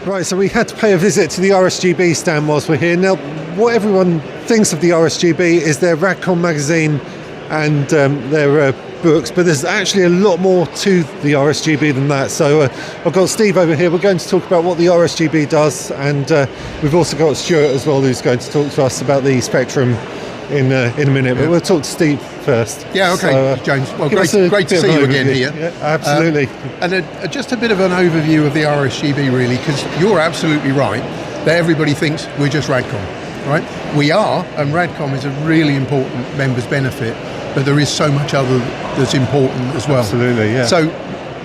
Right, so we had to pay a visit to the RSGB stand whilst we're here. Now, what everyone thinks of the RSGB is their Radcom magazine and their books, but there's actually a lot more to the RSGB than that. So I've got Steve over here. We're going to talk about what the RSGB does, and we've also got Stuart as well, who's going to talk to us about the Spectrum in a minute. But we'll talk to Steve first. Yeah, okay, so, James. Well, great to see you again here. Yeah, absolutely. And just a bit of an overview of the RSGB, really, because you're absolutely right that everybody thinks we're just Radcom, right? We are, and Radcom is a really important members benefit, but there is so much other that's important as well. Absolutely, yeah. So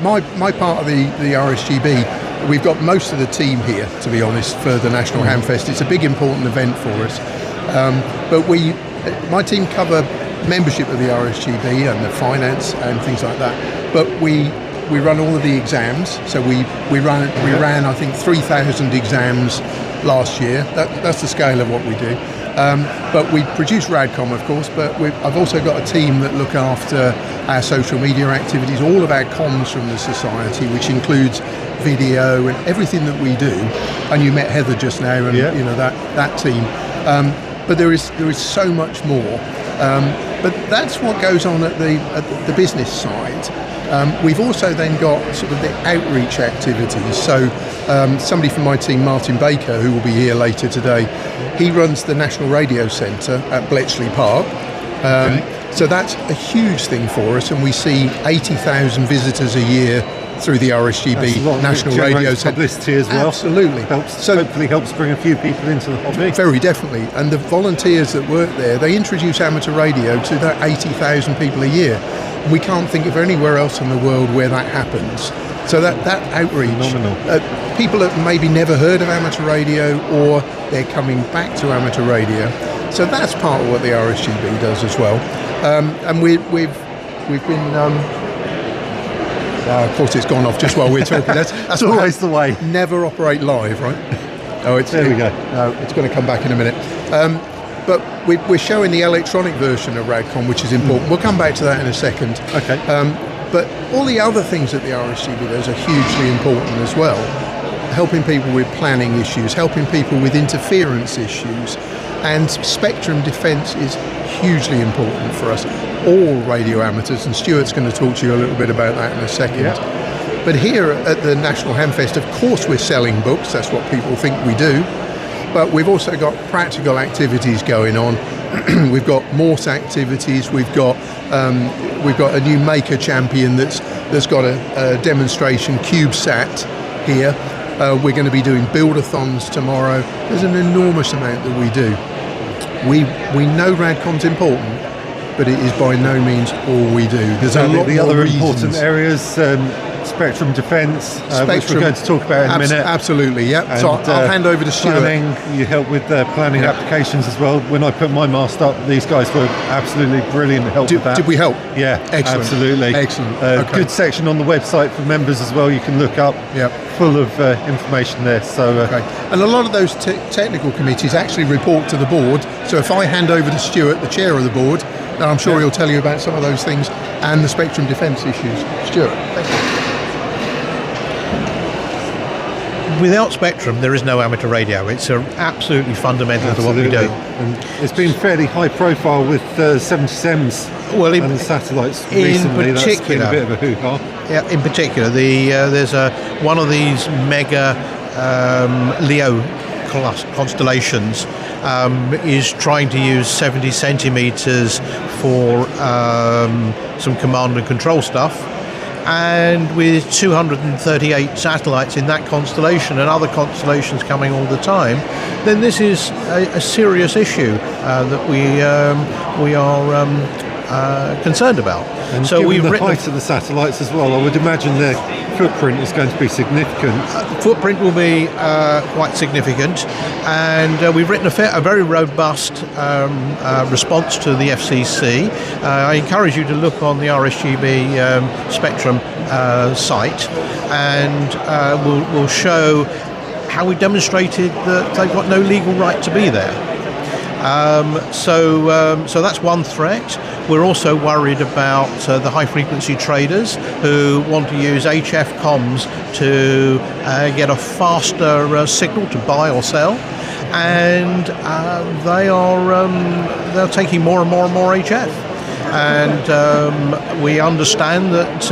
my part of the RSGB, we've got most of the team here, to be honest, for the National Hamfest. It's a big, important event for us. But my team cover membership of the RSGB and the finance and things like that. But we run all of the exams. So we ran I think 3,000 exams last year. That's the scale of what we do. But we produce Radcom, of course. But I've also got a team that look after our social media activities, all of our comms from the society, which includes video and everything that we do. And you met Heather just now, and you know that team. But there is so much more. But that's what goes on at the business side. We've also then got sort of the outreach activities. So somebody from my team, Martin Baker, who will be here later today, he runs the National Radio Centre at Bletchley Park. So that's a huge thing for us, and we see 80,000 visitors a year through the RSGB National Radio Centre. Publicity as well. Absolutely. Hopefully helps bring a few people into the hobby. Very definitely. And the volunteers that work there, they introduce amateur radio to that 80,000 people a year. We can't think of anywhere else in the world where that happens. So that outreach, people have maybe never heard of amateur radio, or they're coming back to amateur radio. So that's part of what the RSGB does as well. And we've been. Of course, it's gone off just while we're talking. That's always the way. Never operate live, right? Oh, there we go. No, it's going to come back in a minute. But we're showing the electronic version of Radcom, which is important. We'll come back to that in a second. Okay. But all the other things that the RSGB does are hugely important as well. Helping people with planning issues, helping people with interference issues, and spectrum defence is hugely important for us. All radio amateurs, and Stuart's going to talk to you a little bit about that in a second. Yeah. But here at the National Hamfest, of course we're selling books, that's what people think we do, but we've also got practical activities going on. We've got Morse activities, we've got a new maker champion that's got a demonstration CubeSat here. We're going to be doing build-a-thons tomorrow. There's an enormous amount that we do. We know Radcom's important, but it is by no means all we do. There's a lot the more other reasons. Important areas, spectrum defence, which we're going to talk about in a minute. Absolutely, yeah. And, so I'll hand over to Stuart. Planning, you help with planning applications as well. When I put my mast up, these guys were absolutely brilliant to help with that. Did we help? Yeah, excellent. Absolutely. Excellent. Okay. Good section on the website for members as well. You can look up. Yep. Full of information there. So, okay. And a lot of those technical committees actually report to the board. So if I hand over to Stuart, the chair of the board, then I'm sure he'll tell you about some of those things and the spectrum defence issues. Stuart, thank you. Without Spectrum, there is no amateur radio. It's absolutely fundamental to what we do. And it's been fairly high profile with 77s and the satellites recently. That's been a bit of a hoo-ha. Yeah, in particular, there's one of these mega LEO constellations is trying to use 70 centimetres for some command and control stuff. And with 238 satellites in that constellation and other constellations coming all the time, then this is a serious issue that we are concerned about. And so given the height of the satellites as well, I would imagine their footprint is going to be significant. Footprint will be quite significant, and we've written a very robust response to the FCC. I encourage you to look on the RSGB Spectrum site, and we'll show how we demonstrated that they've got no legal right to be there. So that's one threat. We're also worried about the high-frequency traders who want to use HF comms to get a faster signal to buy or sell, and they're taking more and more and more HF. And we understand that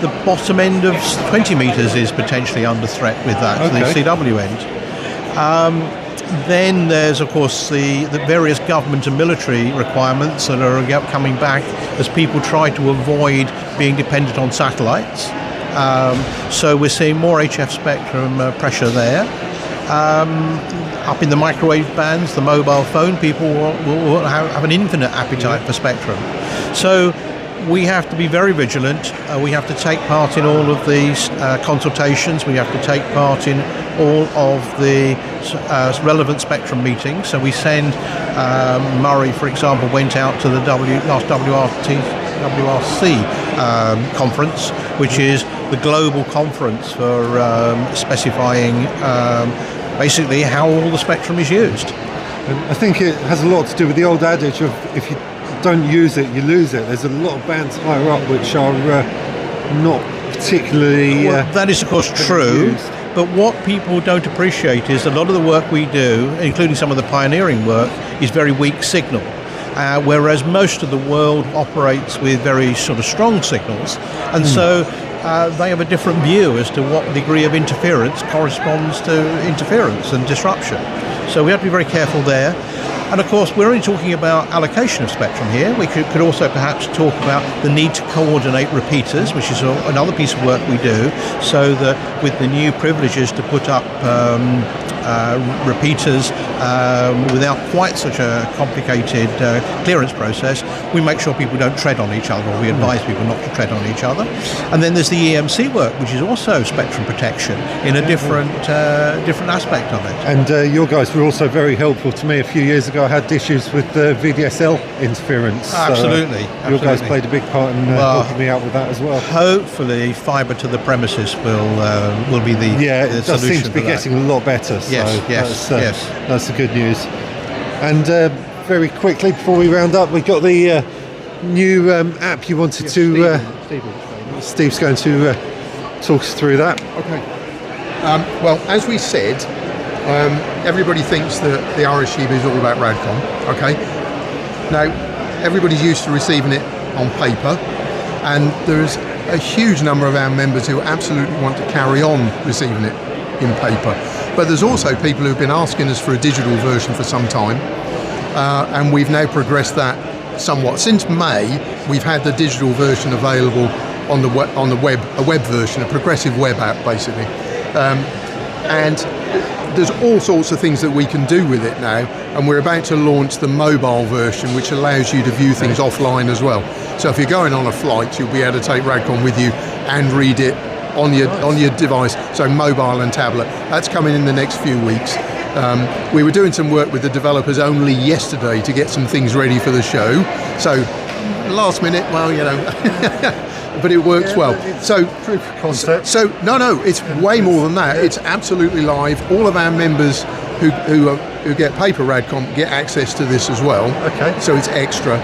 the bottom end of 20 metres is potentially under threat with that, the CW end. Then there's, of course, the various government and military requirements that are coming back as people try to avoid being dependent on satellites. So we're seeing more HF spectrum pressure there. Up in the microwave bands, the mobile phone, people will have an infinite appetite for spectrum. So we have to be very vigilant. We have to take part in all of these consultations. We have to take part in all of the relevant spectrum meetings. So we send, Murray, for example, went out to the last WRC conference, which is the global conference for specifying basically how all the spectrum is used. And I think it has a lot to do with the old adage of if you don't use it, you lose it. There's a lot of bands higher up which are not particularly that is of course true used. But what people don't appreciate is a lot of the work we do, including some of the pioneering work, is very weak signal, whereas most of the world operates with very sort of strong signals, and so they have a different view as to what degree of interference corresponds to interference and disruption. So we have to be very careful there. And of course, we're only talking about allocation of spectrum here. We could also perhaps talk about the need to coordinate repeaters, which is another piece of work we do, so that with the new privileges to put up repeaters without quite such a complicated clearance process, we make sure people don't tread on each other, or we advise people not to tread on each other. And then there's the EMC work, which is also spectrum protection in a different aspect of it. And your guys were also very helpful to me a few years ago. I had issues with the VDSL interference. Absolutely. Your guys played a big part in helping me out with that as well. Hopefully fibre to the premises will be the it does seem to be getting a lot better. So yes. That's the good news. And very quickly before we round up, we got the new app you wanted to. Steve's going to talk us through that. Okay. Well, as we said, everybody thinks that the RSGB is all about Radcom. Okay. Now, everybody's used to receiving it on paper, and there's a huge number of our members who absolutely want to carry on receiving it in paper. But there's also people who've been asking us for a digital version for some time, and we've now progressed that somewhat. Since May, we've had the digital version available on the web, a web version, a progressive web app, basically. And there's all sorts of things that we can do with it now, and we're about to launch the mobile version, which allows you to view things offline as well. So if you're going on a flight, you'll be able to take Radcom with you and read it on your device, so mobile and tablet. That's coming in the next few weeks. We were doing some work with the developers only yesterday to get some things ready for the show. So last minute, well, you know, but it works well. So proof of concept. So no, it's way more than that. It's absolutely live. All of our members who get paper Radcom get access to this as well. Okay. So it's extra.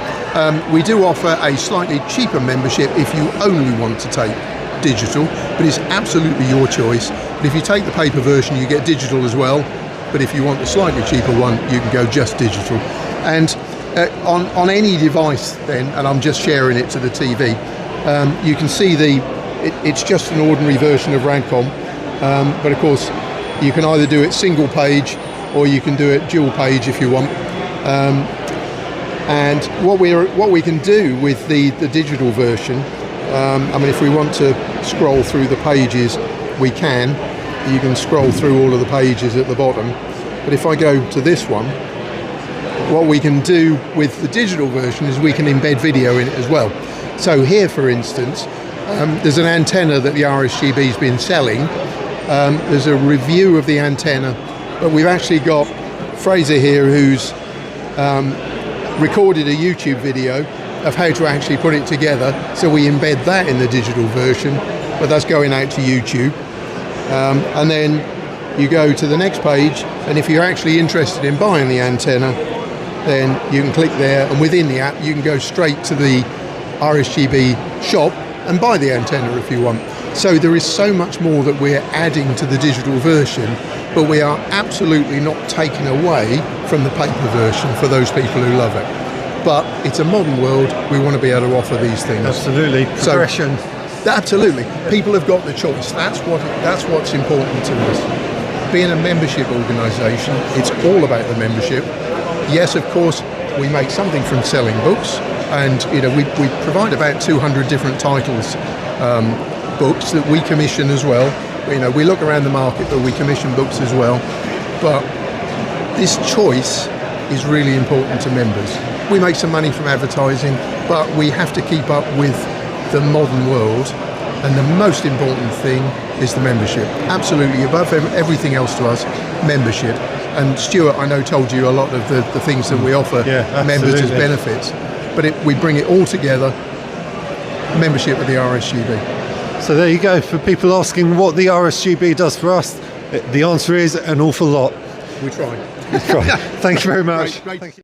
We do offer a slightly cheaper membership if you only want to take digital, but it's absolutely your choice. But if you take the paper version, you get digital as well. But if you want the slightly cheaper one, you can go just digital. And on any device then, and I'm just sharing it to the TV, you can see it's just an ordinary version of Radcom, but of course you can either do it single page or you can do it dual page if you want. And what we can do with the digital version, I mean, if we want to scroll through the pages, we can. You can scroll through all of the pages at the bottom. But if I go to this one, what we can do with the digital version is we can embed video in it as well. So here, for instance, there's an antenna that the RSGB's been selling. There's a review of the antenna, but we've actually got Fraser here who's recorded a YouTube video of how to actually put it together. So we embed that in the digital version, but that's going out to YouTube. And then you go to the next page, and if you're actually interested in buying the antenna, then you can click there, and within the app you can go straight to the RSGB shop and buy the antenna if you want. So there is so much more that we're adding to the digital version, but we are absolutely not taking away from the paper version for those people who love it. But it's a modern world, we want to be able to offer these things. Absolutely, progression. Absolutely, people have got the choice. That's what's important to us. Being a membership organisation, it's all about the membership. Yes, of course, we make something from selling books, and we provide about 200 different titles, books that we commission as well. We look around the market, but we commission books as well. But this choice is really important to members. We make some money from advertising, but we have to keep up with the modern world, and the most important thing is the membership. Absolutely, above everything else to us, membership. And Stuart, I know, told you a lot of the things that we offer members as benefits, but we bring it all together, membership with the RSGB. So there you go, for people asking what the RSGB does for us, the answer is an awful lot. We try. Thank you very much. Great. Thank you.